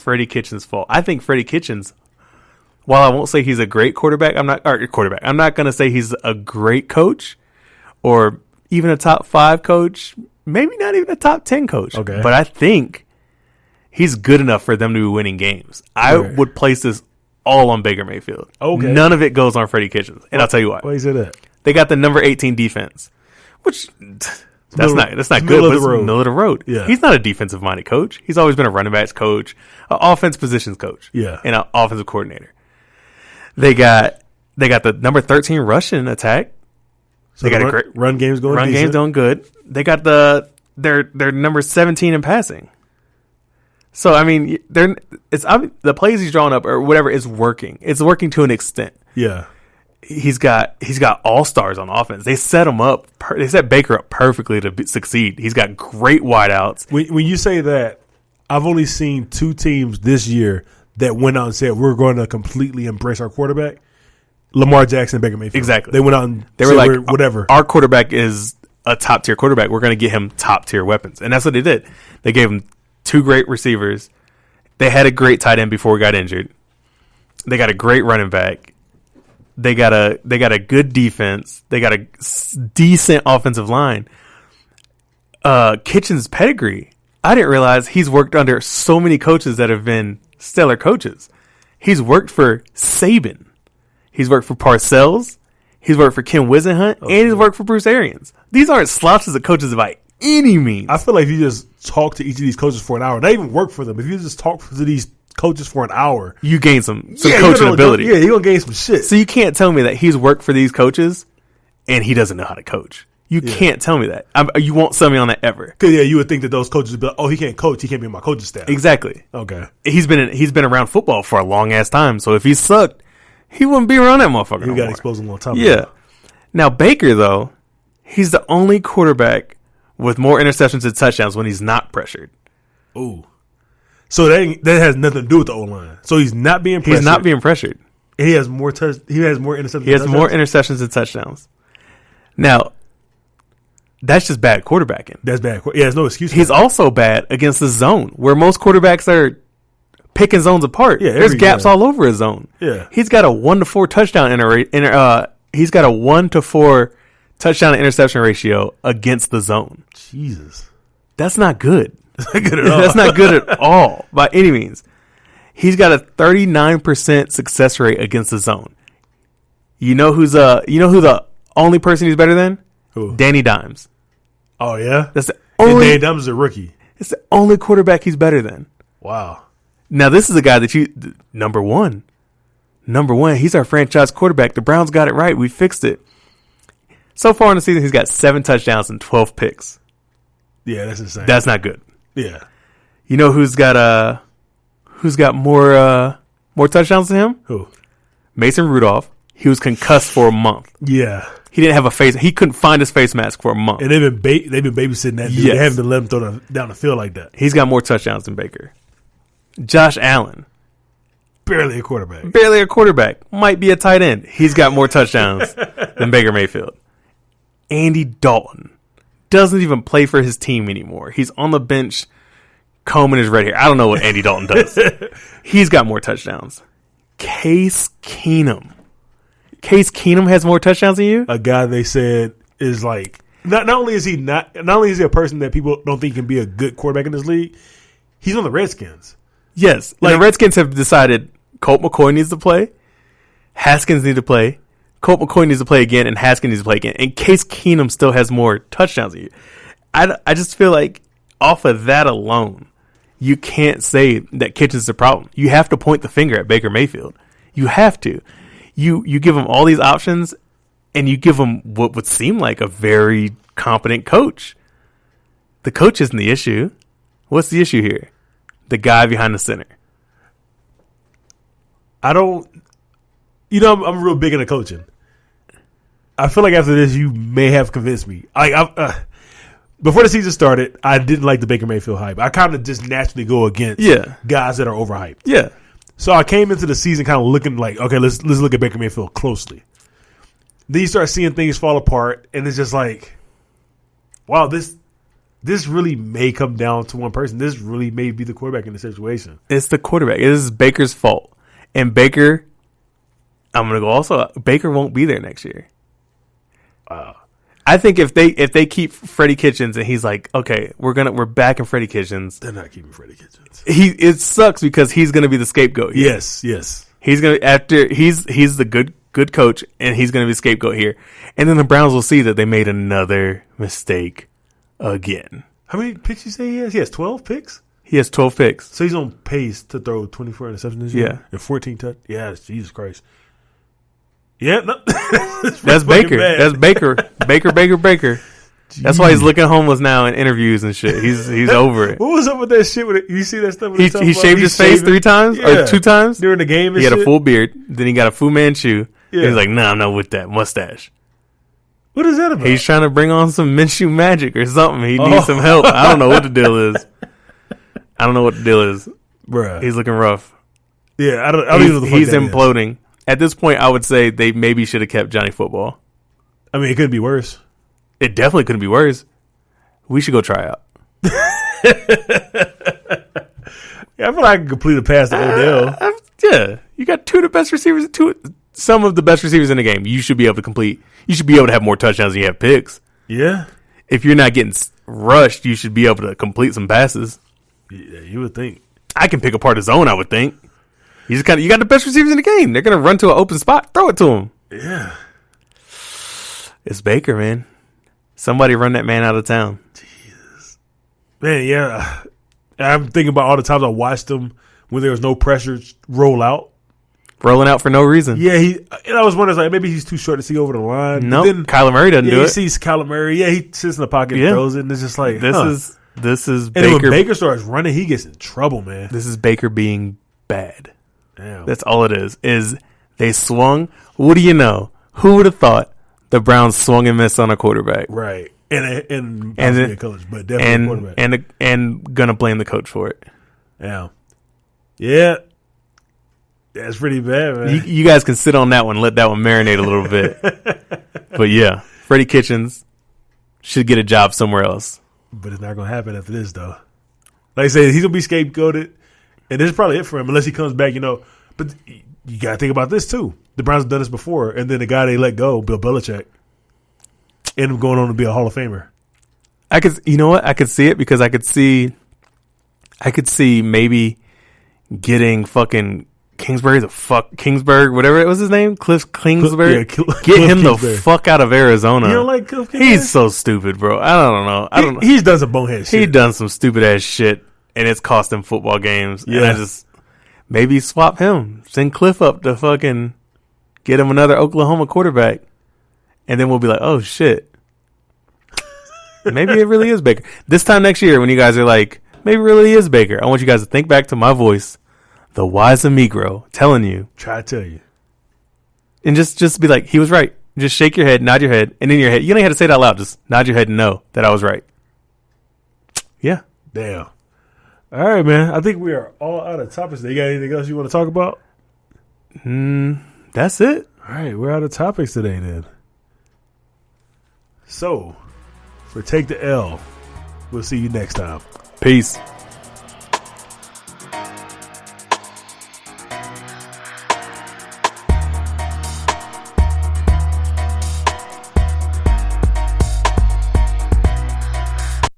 Freddie Kitchens' fault. I think Freddie Kitchens, while I won't say he's a great quarterback, I'm not going to say he's a great coach or even a top 5 coach, maybe not even a top 10 coach. Okay. But I think he's good enough for them to be winning games. I would place this all on Baker Mayfield. Okay. None of it goes on Freddie Kitchens. And I'll tell you why. Why you say that? They got the number 18 defense, which that's not good. But middle of the road. Yeah. He's not a defensive minded coach. He's always been a running backs coach, an offense positions coach, Yeah. and an offensive coordinator. They got the number 13 rushing attack. So they got a great run game's going. Run game's doing good. They got their number 17 in passing. So I mean, the plays he's drawing up or whatever is working. It's working to an extent. Yeah. He's got all stars on offense. They set him up. They set Baker up perfectly to succeed. He's got great wideouts. When you say that, I've only seen 2 teams this year that went out and said we're going to completely embrace our quarterback. Lamar Jackson and Baker Mayfield. Exactly. They went out and they were like, whatever. Our quarterback is a top tier quarterback. We're going to get him top tier weapons, and that's what they did. They gave him 2 great receivers. They had a great tight end before he got injured. They got a great running back. They got a good defense. They got a decent offensive line. Kitchen's pedigree. I didn't realize he's worked under so many coaches that have been stellar coaches. He's worked for Saban. He's worked for Parcells. He's worked for Ken Wisenhunt. And he's worked for Bruce Arians. These aren't slouches of coaches by any means. I feel like if you just talk to each of these coaches for an hour, not even work for them, if you just talk to these coaches for an hour, you gain some coaching ability. Yeah, you're going to gain some shit. So you can't tell me that he's worked for these coaches and he doesn't know how to coach. You can't tell me that. You won't sell me on that ever. Because you would think that those coaches would be like, oh, he can't coach. He can't be on my coaching staff. Exactly. Okay. He's been around football for a long ass time. So if he sucked, he wouldn't be around that motherfucker. He got exposed a long time ago. ago. Now Baker though, he's the only quarterback with more interceptions and touchdowns when he's not pressured. Ooh. So that has nothing to do with the O-line. So he's not being pressured. He's not being pressured. He has more interceptions. He has more interceptions and touchdowns. Now, that's just bad quarterbacking. That's bad. Yeah, there's no excuse. He's also bad against the zone, where most quarterbacks are picking zones apart. Yeah, there's gaps all over his zone. Yeah, he's got a 1-to-4 touchdown he's got a 1-to-4 touchdown to interception ratio against the zone. Jesus, that's not good. That's not good at all. That's not good at all by any means. He's got a 39% success rate against the zone. You know who the only person he's better than? Who? Danny Dimes. Oh yeah, that's the only. Danny Dimes is a rookie. It's the only quarterback he's better than. Wow. Now this is a guy that number one. He's our franchise quarterback. The Browns got it right. We fixed it. So far in the season, he's got 7 touchdowns and 12 picks. Yeah, that's insane. That's not good. Yeah. You know who's got more touchdowns than him? Who? Mason Rudolph. He was concussed for a month. Yeah. He didn't have a face. He couldn't find his face mask for a month. And they've been babysitting that dude. Yes. They haven't been letting him throw down the field like that. He's got more touchdowns than Baker. Josh Allen. Barely a quarterback. Barely a quarterback. Might be a tight end. He's got more touchdowns than Baker Mayfield. Andy Dalton doesn't even play for his team anymore. He's on the bench combing his red hair. I don't know what Andy Dalton does. He's got more touchdowns. Case Keenum. Case Keenum has more touchdowns than you? A guy they said is like not only is he a person that people don't think can be a good quarterback in this league, he's on the Redskins. Yes. Like, the Redskins have decided Colt McCoy needs to play, Haskins needs to play, Colt McCoy needs to play again, and Haskins needs to play again. And Case Keenum still has more touchdowns than you. I just feel like off of that alone, you can't say that Kitchens is a problem. You have to point the finger at Baker Mayfield. You have to. You give him all these options, and you give him what would seem like a very competent coach. The coach isn't the issue. What's the issue here? The guy behind the center. I'm real big into coaching. I feel like after this, you may have convinced me. Before the season started, I didn't like the Baker Mayfield hype. I kind of just naturally go against guys that are overhyped. Yeah. So I came into the season kind of looking like, okay, let's look at Baker Mayfield closely. Then you start seeing things fall apart, and it's just like, wow, this this really may come down to one person. This really may be the quarterback in the situation. It's the quarterback. It is Baker's fault. And Baker, I'm going to go also, Baker won't be there next year. I think if they keep Freddie Kitchens and he's like, okay, we're back in Freddie Kitchens. They're not keeping Freddie Kitchens. It sucks because he's going to be the scapegoat here. Yes. He's going to he's the good coach and he's going to be the scapegoat here. And then the Browns will see that they made another mistake again. How many picks you say he has? He has 12 picks? He has 12 picks. So he's on pace to throw 24 interceptions this year? Yeah. And 14 touch. Yeah, Jesus Christ. Yeah, no. That's Baker. That's Baker. Baker. Jeez. That's why he's looking homeless now in interviews and shit. He's over it. What was up with that shit? You see that stuff? He shaved his face 3 times or 2 times during the game. He had a full beard. Then he got a Fu Manchu. Yeah. He's like, nah, I'm not with that mustache. What is that about? He's trying to bring on some Minshew magic or something. He needs some help. I don't know what the deal is. Bruh. He's looking rough. Yeah, I don't even know the fuck he's that imploding. Is. At this point, I would say they maybe should have kept Johnny Football. I mean, it could be worse. It definitely couldn't be worse. We should go try out. Yeah, I feel like I can complete a pass to Odell. Yeah, you got some of the best receivers in the game. You should be able to complete. You should be able to have more touchdowns than you have picks. Yeah. If you're not getting rushed, you should be able to complete some passes. Yeah, you would think. I can pick apart a zone, I would think. You got the best receivers in the game. They're going to run to an open spot. Throw it to them. Yeah. It's Baker, man. Somebody run that man out of town. Jesus. Man, yeah. I'm thinking about all the times I watched him when there was no pressure roll out. Rolling out for no reason. Yeah, I was wondering, like, maybe he's too short to see over the line. No, nope. Kyler Murray doesn't do it. He sees Kyler Murray. Yeah, he sits in the pocket and throws it, and it's just like, This is and Baker. When Baker starts running, he gets in trouble, man. This is Baker being bad. Damn. That's all it is. Is they swung. What do you know? Who would have thought the Browns swung and missed on a quarterback? Right. And a coach, but definitely a quarterback. And gonna blame the coach for it. Yeah. Yeah. That's pretty bad, man. You guys can sit on that one, let that one marinate a little bit. But yeah, Freddie Kitchens should get a job somewhere else. But it's not going to happen after this, though. Like I said, he's going to be scapegoated, and this is probably it for him unless he comes back, But you got to think about this, too. The Browns have done this before, and then the guy they let go, Bill Belichick, ended up going on to be a Hall of Famer. You know what? I could see it because I could see maybe getting fucking Kingsbury, whatever it was his name, Cliff Kingsbury. Get him the fuck out of Arizona. You don't like Cliff Kingsbury? He's so stupid, bro. I don't know. He's done some bonehead shit. He's done some stupid ass shit, and it's cost him football games. Yeah. And I just maybe swap him, send Cliff up to fucking get him another Oklahoma quarterback, and then we'll be like, oh shit, maybe it really is Baker. This time next year, when you guys are like, maybe it really is Baker. I want you guys to think back to my voice. The wise Negro telling you. Try to tell you. And just be like, he was right. Just shake your head, nod your head, and in your head. You don't have to say it out loud. Just nod your head and know that I was right. Yeah. Damn. All right, man. I think we are all out of topics. You got anything else you want to talk about? That's it. All right. We're out of topics today, then. So, for Take the L, we'll see you next time. Peace.